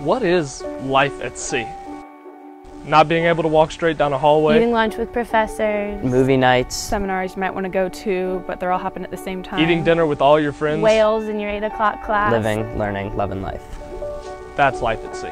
What is life at sea? Not being able to walk straight down a hallway. Eating lunch with professors. Movie nights. Seminars you might want to go to, but they're all happening at the same time. Eating dinner with all your friends. Whales in your 8 o'clock class. Living, learning, loving life. That's life at sea.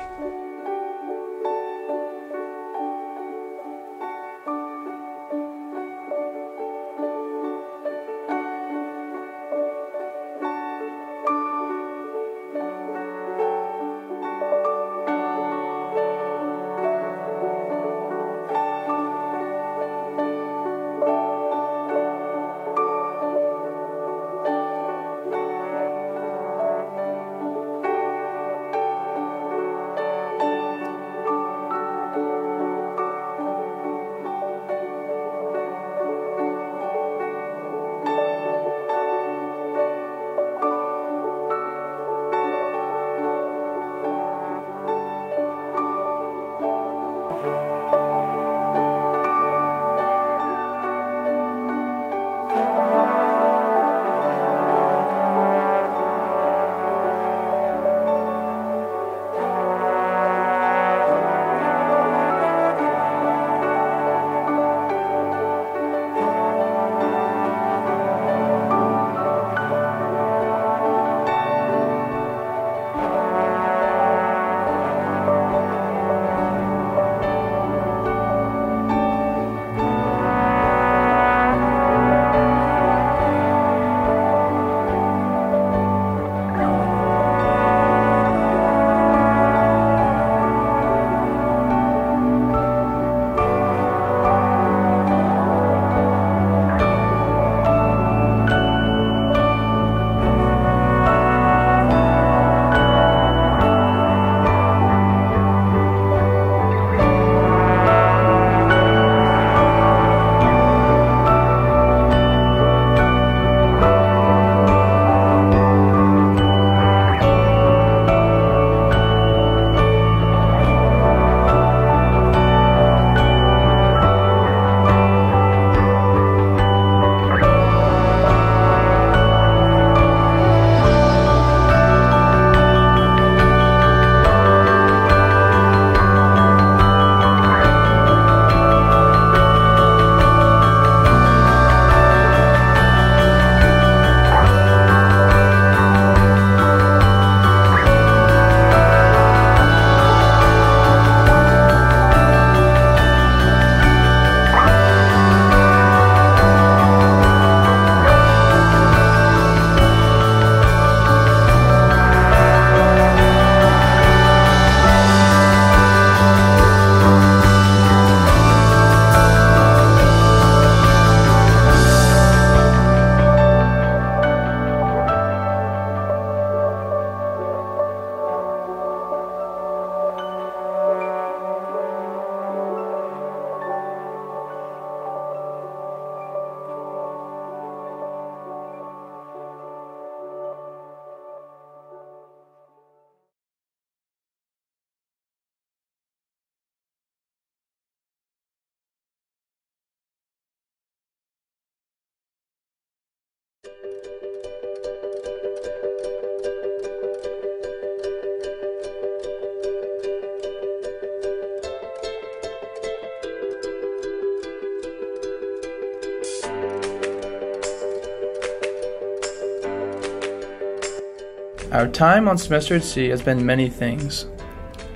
Our time on semester at sea has been many things.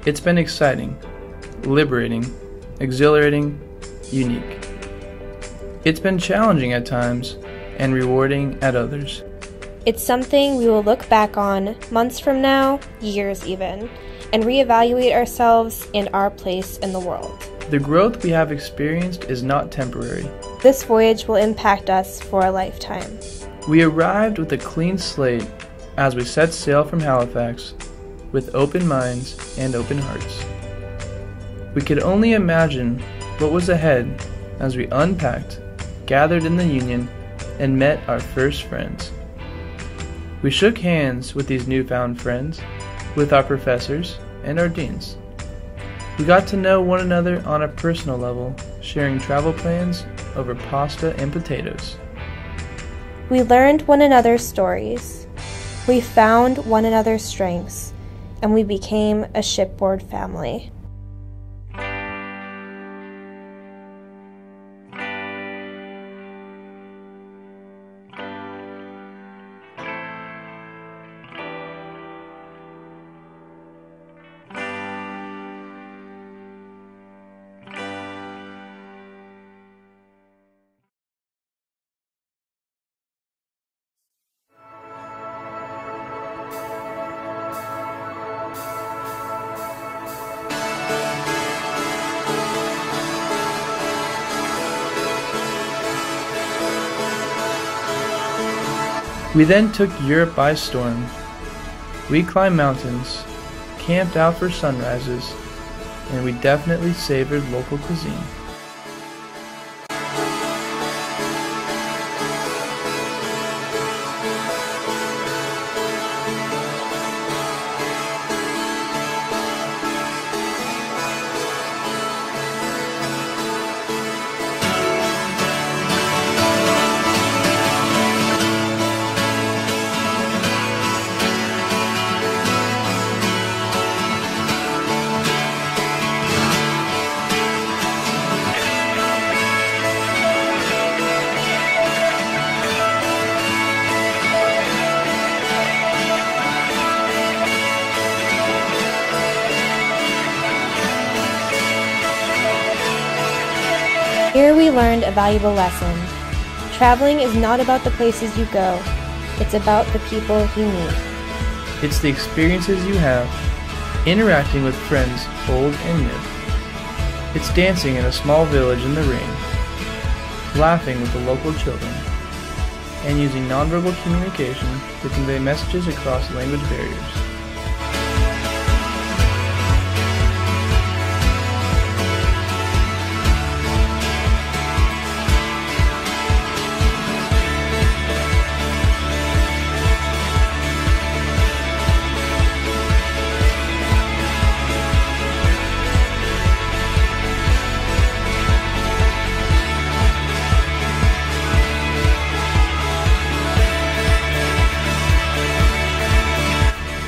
It's been exciting, liberating, exhilarating, unique. It's been challenging at times and rewarding at others. It's something we will look back on months from now, years even, and reevaluate ourselves and our place in the world. The growth we have experienced is not temporary. This voyage will impact us for a lifetime. We arrived with a clean slate as we set sail from Halifax with open minds and open hearts. We could only imagine what was ahead as we unpacked, gathered in the Union, and met our first friends. We shook hands with these newfound friends, with our professors and our deans. We got to know one another on a personal level, sharing travel plans over pasta and potatoes. We learned one another's stories. We found one another's strengths, and we became a shipboard family. We then took Europe by storm. We climbed mountains, camped out for sunrises, and we definitely savored local cuisine. Here we learned a valuable lesson. Traveling is not about the places you go, it's about the people you meet. It's the experiences you have, interacting with friends old and new. It's dancing in a small village in the rain, laughing with the local children, and using nonverbal communication to convey messages across language barriers.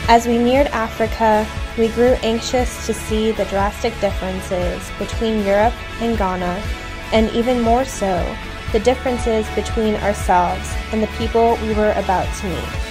As we neared Africa, we grew anxious to see the drastic differences between Europe and Ghana, and even more so, the differences between ourselves and the people we were about to meet.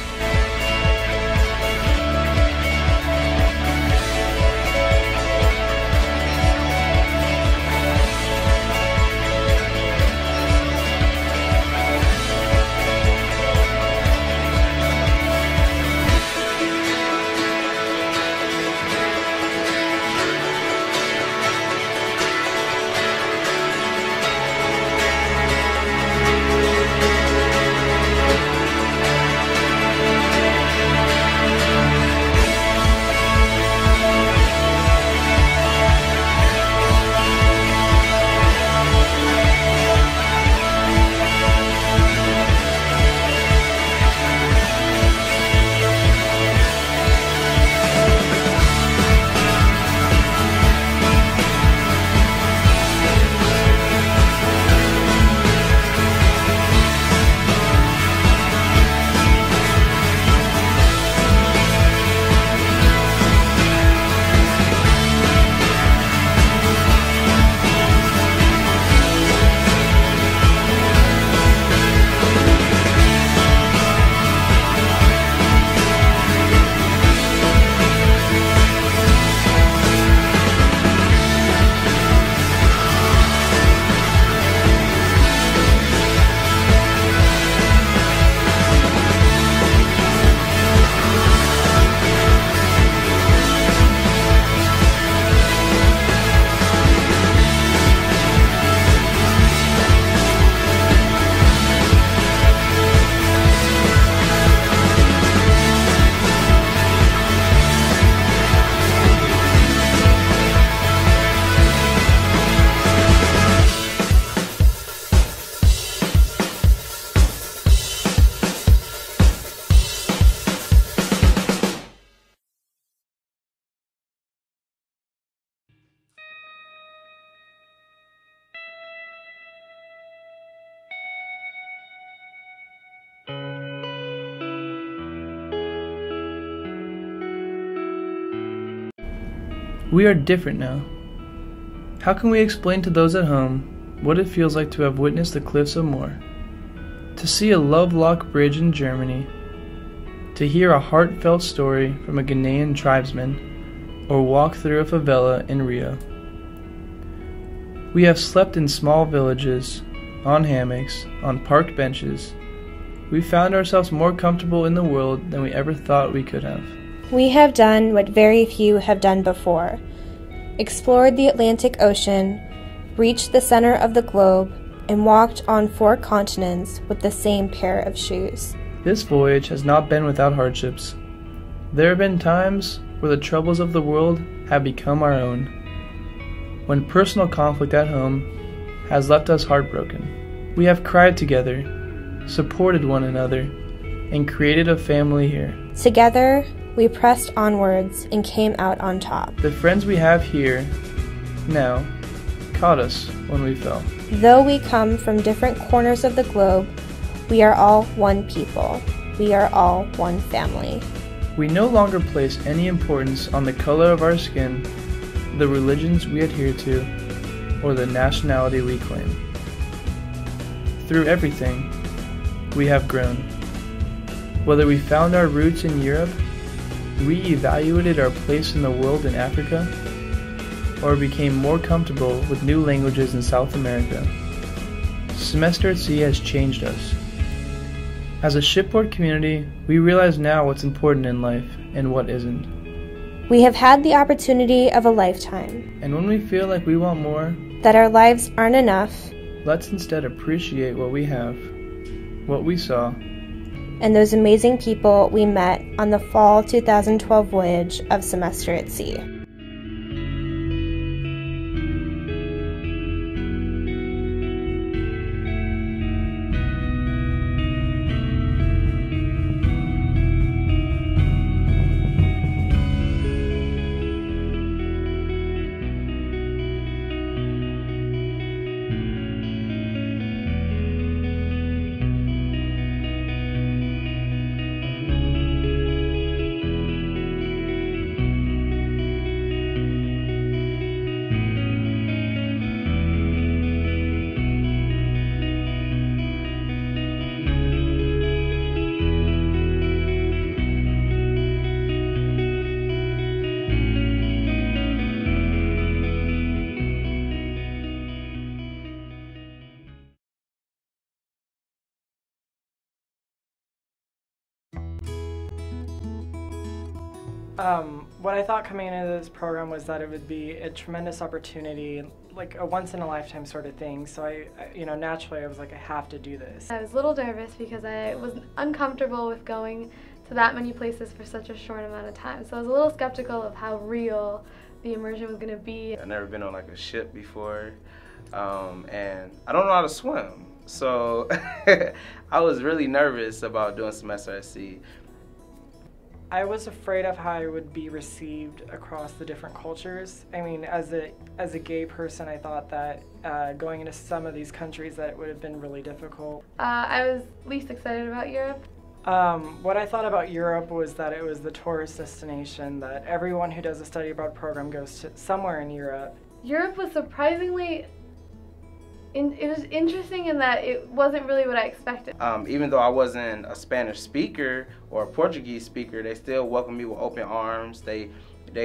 We are different now. How can we explain to those at home what it feels like to have witnessed the cliffs of Moher, to see a Lovelock Bridge in Germany, to hear a heartfelt story from a Ghanaian tribesman, or walk through a favela in Rio? We have slept in small villages, on hammocks, on park benches. We found ourselves more comfortable in the world than we ever thought we could have. We have done what very few have done before: explored the Atlantic Ocean, reached the center of the globe, and walked on 4 continents with the same pair of shoes. This voyage has not been without hardships. There have been times where the troubles of the world have become our own, when personal conflict at home has left us heartbroken. We have cried together, supported one another, and created a family here. Together, we pressed onwards and came out on top. The friends we have here now caught us when we fell. Though we come from different corners of the globe, we are all one people. We are all one family. We no longer place any importance on the color of our skin, the religions we adhere to, or the nationality we claim. Through everything, we have grown. Whether we found our roots in Europe, re-evaluated our place in the world in Africa, or became more comfortable with new languages in South America, Semester at Sea has changed us. As a shipboard community, we realize now what's important in life and what isn't. We have had the opportunity of a lifetime. And when we feel like we want more, that our lives aren't enough, let's instead appreciate what we have, what we saw, and those amazing people we met on the fall 2012 voyage of Semester at Sea. What I thought coming into this program was that it would be a tremendous opportunity, like a once-in-a-lifetime sort of thing. So naturally I was like, I have to do this. I was a little nervous because I was uncomfortable with going to that many places for such a short amount of time. So I was a little skeptical of how real the immersion was going to be. I've never been on like a ship before, and I don't know how to swim. So I was really nervous about doing Semester at Sea. I was afraid of how I would be received across the different cultures. I mean, as a gay person, I thought that going into some of these countries that it would have been really difficult. I was least excited about Europe. What I thought about Europe was that it was the tourist destination, that everyone who does a study abroad program goes to somewhere in Europe. Europe was surprisingly it was interesting in that it wasn't really what I expected. Even though I wasn't a Spanish speaker or a Portuguese speaker, they still welcomed me with open arms. They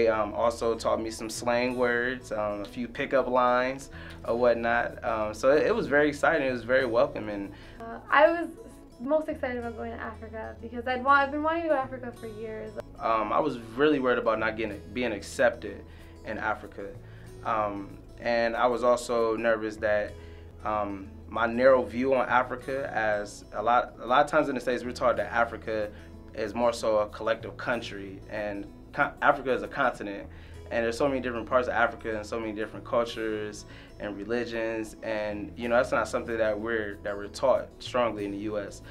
also taught me some slang words, a few pickup lines or whatnot. So it was very exciting. It was very welcoming. I was most excited about going to Africa because I've been wanting to go to Africa for years. I was really worried about not being accepted in Africa, and I was also nervous that my narrow view on Africa, as a lot of times in the States we're taught that Africa is more so a collective country, and Africa is a continent, and there's so many different parts of Africa and so many different cultures and religions, and that's not something that we're taught strongly in the U.S.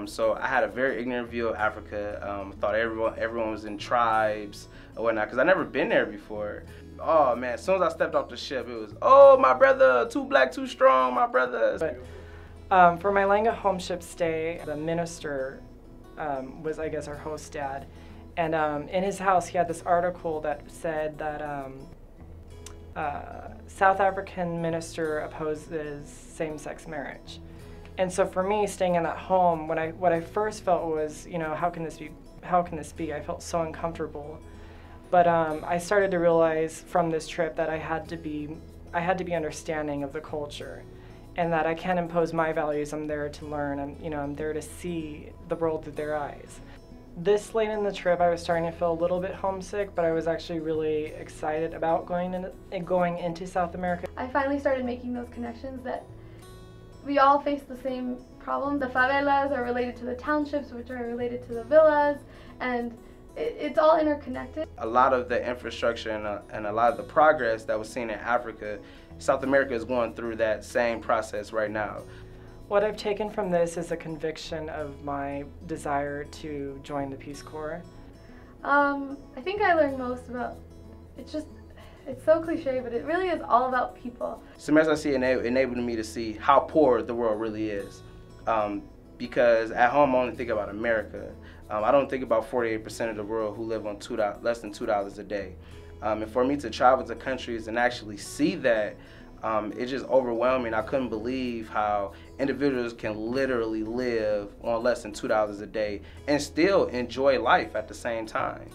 So I had a very ignorant view of Africa. Thought everyone was in tribes or whatnot, because I'd never been there before. Oh man, as soon as I stepped off the ship, it was, oh my brother, too black, too strong, my brother. But for my Langa home ship stay, the minister was, I guess, our host dad, And in his house, he had this article that said that South African minister opposes same-sex marriage. And so for me, staying in that home, what I first felt was, you know, how can this be? I felt so uncomfortable. But I started to realize from this trip that I had to be understanding of the culture, and that I can't impose my values. I'm there to learn. I'm there to see the world through their eyes. This late in the trip, I was starting to feel a little bit homesick, but I was actually really excited about going into South America. I finally started making those connections that we all face the same problems. The favelas are related to the townships, which are related to the villas, and it's all interconnected. A lot of the infrastructure and a lot of the progress that was seen in Africa, South America is going through that same process right now. What I've taken from this is a conviction of my desire to join the Peace Corps. I think I learned most about, it's so cliche, but it really is all about people. Semester C enabled me to see how poor the world really is. Because at home I only think about America. I don't think about 48% of the world who live on less than $2 a day. And for me to travel to countries and actually see that, it's just overwhelming. I couldn't believe how individuals can literally live on less than $2 a day and still enjoy life at the same time.